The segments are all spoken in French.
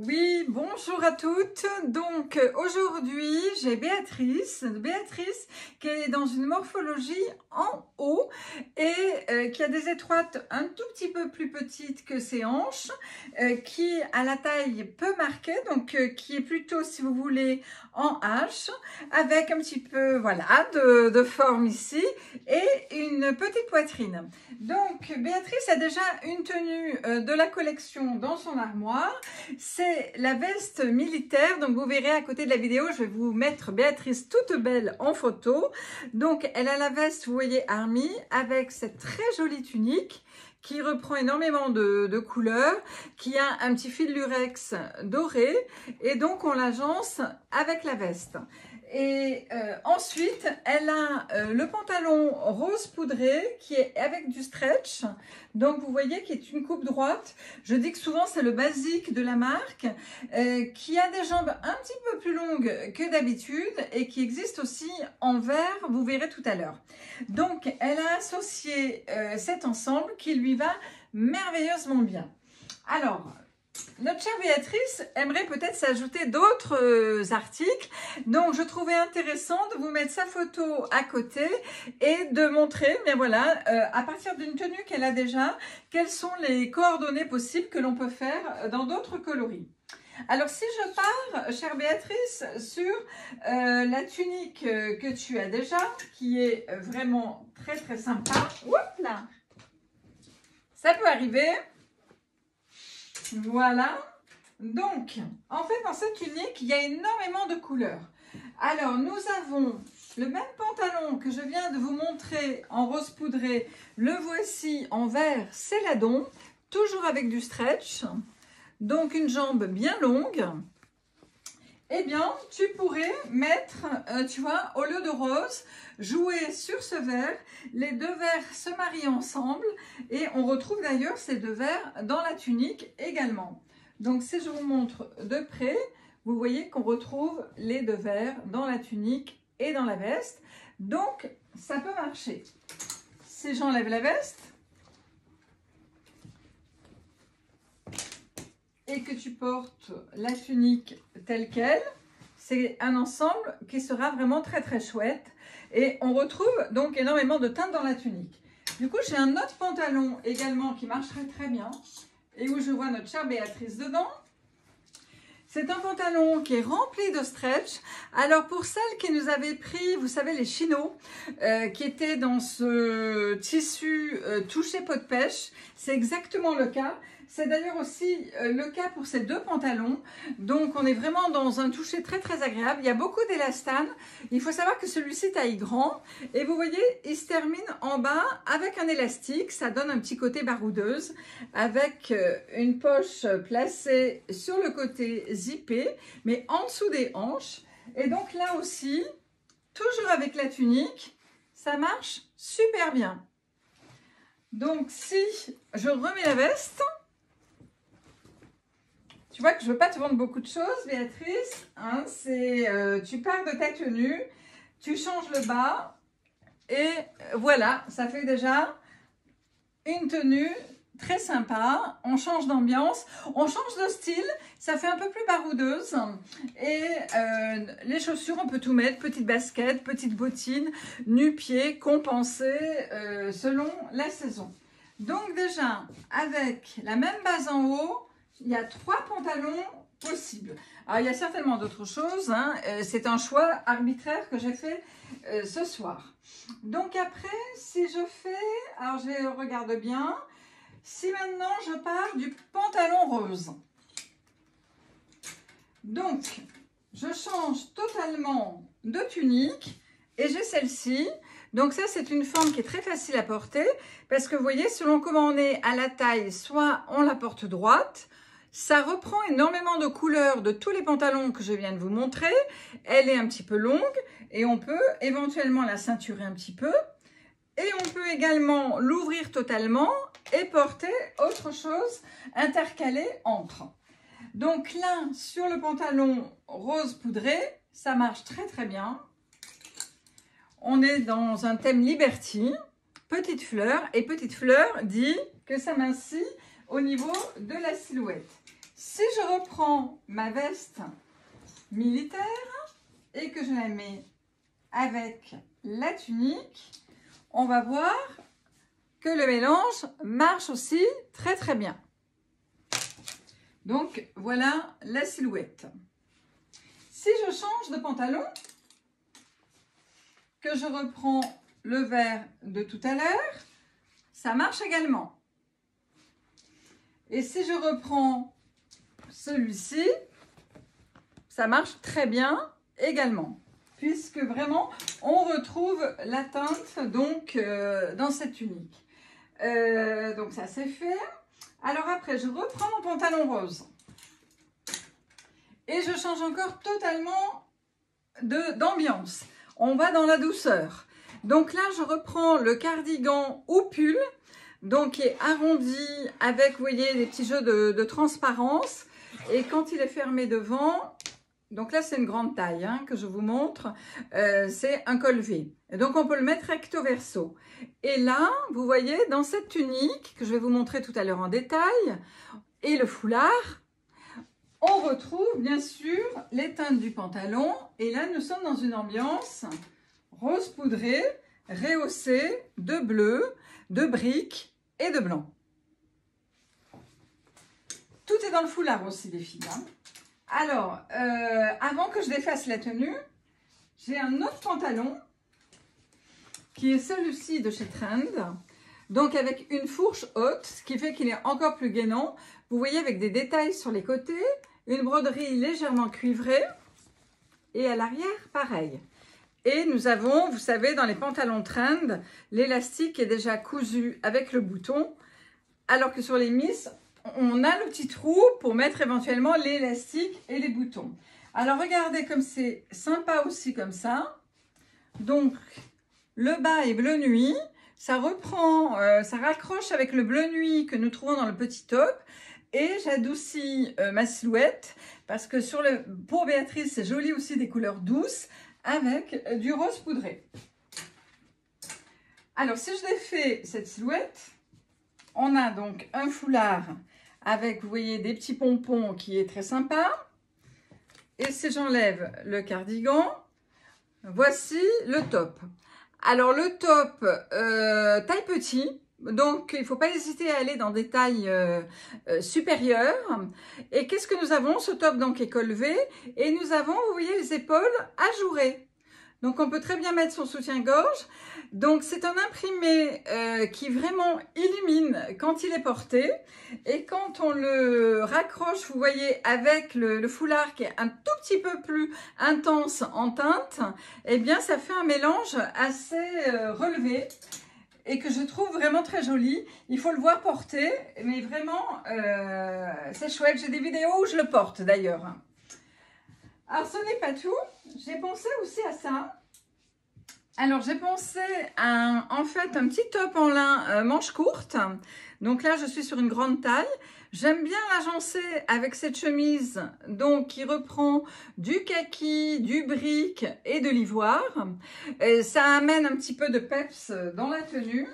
Oui, bonjour à toutes. Donc aujourd'hui, j'ai Béatrice qui est dans une morphologie en haut et qui a des étroites un tout petit peu plus petites que ses hanches, qui a la taille peu marquée, donc qui est plutôt, si vous voulez, en H, avec un petit peu voilà de forme ici et une petite poitrine. Donc Béatrice a déjà une tenue de la collection dans son armoire. C'est la veste militaire, donc vous verrez à côté de la vidéo, je vais vous mettre Béatrice toute belle en photo. Donc elle a la veste, vous voyez, Army, avec cette très jolie tunique qui reprend énormément de couleurs, qui a un petit fil lurex doré, et donc on l'agence avec la veste. Et ensuite, elle a le pantalon rose poudré qui est avec du stretch. Donc, vous voyez, qui est une coupe droite. Je dis que souvent, c'est le basique de la marque, qui a des jambes un petit peu plus longues que d'habitude et qui existe aussi en vert, vous verrez tout à l'heure. Donc, elle a associé cet ensemble qui lui va merveilleusement bien. Alors, notre chère Béatrice aimerait peut-être s'ajouter d'autres articles, donc je trouvais intéressant de vous mettre sa photo à côté et de montrer, bien voilà, à partir d'une tenue qu'elle a déjà, quelles sont les coordonnées possibles que l'on peut faire dans d'autres coloris. Alors si je pars, chère Béatrice, sur la tunique que tu as déjà, qui est vraiment très très sympa, oups là, ça peut arriver. Voilà, donc en fait dans cette tunique il y a énormément de couleurs. Alors nous avons le même pantalon que je viens de vous montrer en rose poudré, le voici en vert céladon, toujours avec du stretch, donc une jambe bien longue. Eh bien, tu pourrais mettre, tu vois, au lieu de rose, jouer sur ce vert. Les deux verts se marient ensemble et on retrouve d'ailleurs ces deux verts dans la tunique également. Donc, si je vous montre de près, vous voyez qu'on retrouve les deux verts dans la tunique et dans la veste. Donc, ça peut marcher. Si j'enlève la veste et que tu portes la tunique telle qu'elle, c'est un ensemble qui sera vraiment très très chouette. Et on retrouve donc énormément de teintes dans la tunique. Du coup, j'ai un autre pantalon également qui marcherait très bien et où je vois notre chère Béatrice dedans. C'est un pantalon qui est rempli de stretch. Alors pour celles qui nous avaient pris, vous savez, les chinos, qui étaient dans ce tissu touché peau de pêche, c'est exactement le cas. C'est d'ailleurs aussi le cas pour ces deux pantalons. Donc on est vraiment dans un toucher très très agréable. Il y a beaucoup d'élastane. Il faut savoir que celui-ci taille grand. Et vous voyez, il se termine en bas avec un élastique. Ça donne un petit côté baroudeuse avec une poche placée sur le côté zippé, mais en dessous des hanches. Et donc là aussi, toujours avec la tunique, ça marche super bien. Donc si je remets la veste, tu vois que je ne veux pas te vendre beaucoup de choses, Béatrice. Hein, tu pars de ta tenue, tu changes le bas et voilà, ça fait déjà une tenue très sympa. On change d'ambiance, on change de style, ça fait un peu plus baroudeuse. Et les chaussures, on peut tout mettre, petite basket, petite bottine, nu-pied, compensé selon la saison. Donc déjà, avec la même base en haut, il y a 3 pantalons possibles. Alors, il y a certainement d'autres choses. Hein. C'est un choix arbitraire que j'ai fait ce soir. Donc après, si je fais... Alors, je regarde bien. Si maintenant, je pars du pantalon rose. Donc, je change totalement de tunique et j'ai celle-ci. Donc ça, c'est une forme qui est très facile à porter parce que vous voyez, selon comment on est à la taille, soit on la porte droite. Ça reprend énormément de couleurs de tous les pantalons que je viens de vous montrer. Elle est un petit peu longue et on peut éventuellement la ceinturer un petit peu. Et on peut également l'ouvrir totalement et porter autre chose intercalée entre. Donc là, sur le pantalon rose poudré, ça marche très très bien. On est dans un thème Liberty, petite fleur. Et petite fleur dit que ça mincit au niveau de la silhouette. Si je reprends ma veste militaire et que je la mets avec la tunique, on va voir que le mélange marche aussi très très bien. Donc voilà la silhouette. Si je change de pantalon, que je reprends le vert de tout à l'heure, ça marche également. Et si je reprends celui-ci, ça marche très bien également, puisque vraiment on retrouve la teinte donc dans cette tunique. Donc ça c'est fait. Alors après, je reprends mon pantalon rose et je change encore totalement d'ambiance. On va dans la douceur. Donc là, je reprends le cardigan ou pull, donc qui est arrondi avec, vous voyez, des petits jeux de transparence. Et quand il est fermé devant, donc là, c'est une grande taille hein, que je vous montre, c'est un col V. Et donc, on peut le mettre recto verso. Et là, vous voyez, dans cette tunique, que je vais vous montrer tout à l'heure en détail, et le foulard, on retrouve bien sûr les teintes du pantalon. Et là, nous sommes dans une ambiance rose poudré, rehaussé de bleu, de brique et de blanc. Tout est dans le foulard aussi, les filles. Hein. Alors, avant que je défasse la tenue, j'ai un autre pantalon qui est celui-ci de chez Trend. Donc avec une fourche haute, ce qui fait qu'il est encore plus gainant. Vous voyez avec des détails sur les côtés, une broderie légèrement cuivrée et à l'arrière, pareil. Et nous avons, vous savez, dans les pantalons Trend, l'élastique est déjà cousu avec le bouton, alors que sur les Miss, on a le petit trou pour mettre éventuellement l'élastique et les boutons. Alors regardez comme c'est sympa aussi comme ça. Donc le bas est bleu nuit, ça reprend, ça raccroche avec le bleu nuit que nous trouvons dans le petit top. Et j'adoucis ma silhouette parce que pour Béatrice, c'est joli aussi des couleurs douces avec du rose poudré. Alors, si je défais cette silhouette, on a donc un foulard avec, vous voyez, des petits pompons qui est très sympa. Et si j'enlève le cardigan, voici le top. Alors, le top taille petit. Donc, il ne faut pas hésiter à aller dans des tailles supérieures. Et qu'est-ce que nous avons? Ce top donc est col V. Et nous avons, vous voyez, les épaules ajourées. Donc, on peut très bien mettre son soutien-gorge. Donc, c'est un imprimé qui vraiment illumine quand il est porté. Et quand on le raccroche, vous voyez, avec le foulard qui est un tout petit peu plus intense en teinte, eh bien, ça fait un mélange assez relevé. Et que je trouve vraiment très joli. Il faut le voir porter, mais vraiment, c'est chouette. J'ai des vidéos où je le porte d'ailleurs. Alors, ce n'est pas tout. J'ai pensé aussi à ça. Alors, j'ai pensé à, en fait, un petit top en lin manche courte. Donc là, je suis sur une grande taille. J'aime bien l'agencer avec cette chemise donc qui reprend du kaki, du brique et de l'ivoire. Ça amène un petit peu de peps dans la tenue.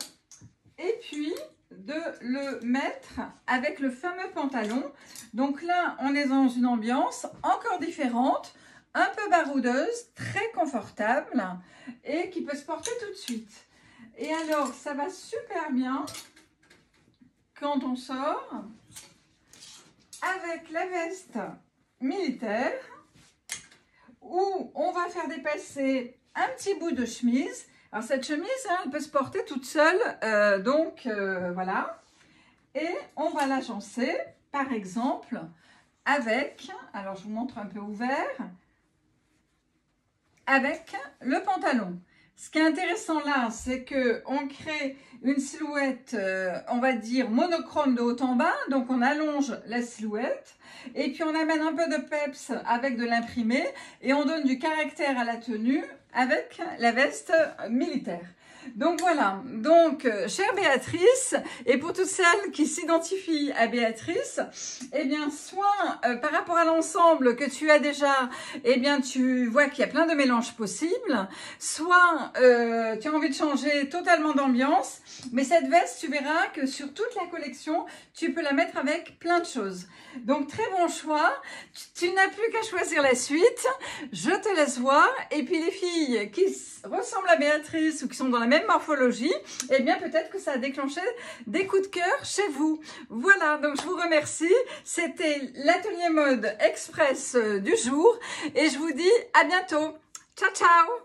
Et puis de le mettre avec le fameux pantalon. Donc là, on est dans une ambiance encore différente, un peu baroudeuse, très confortable et qui peut se porter tout de suite. Et alors, ça va super bien quand on sort avec la veste militaire où on va faire dépasser un petit bout de chemise. Alors cette chemise, hein, elle peut se porter toute seule, voilà. Et on va l'agencer, par exemple, avec, alors je vous montre un peu ouvert, avec le pantalon. Ce qui est intéressant là, c'est qu'on crée une silhouette, on va dire, monochrome de haut en bas. Donc, on allonge la silhouette. Et puis, on amène un peu de peps avec de l'imprimé. Et on donne du caractère à la tenue avec la veste militaire. Donc voilà, donc chère Béatrice, et pour toutes celles qui s'identifient à Béatrice, eh bien soit par rapport à l'ensemble que tu as déjà, eh bien tu vois qu'il y a plein de mélanges possibles, soit tu as envie de changer totalement d'ambiance, mais cette veste tu verras que sur toute la collection, tu peux la mettre avec plein de choses. Donc très bon choix, tu n'as plus qu'à choisir la suite, je te laisse voir, et puis les filles qui ressemblent à Béatrice ou qui sont dans la même morphologie, eh bien peut-être que ça a déclenché des coups de cœur chez vous. Voilà, donc je vous remercie, c'était l'atelier mode express du jour, et je vous dis à bientôt. Ciao, ciao!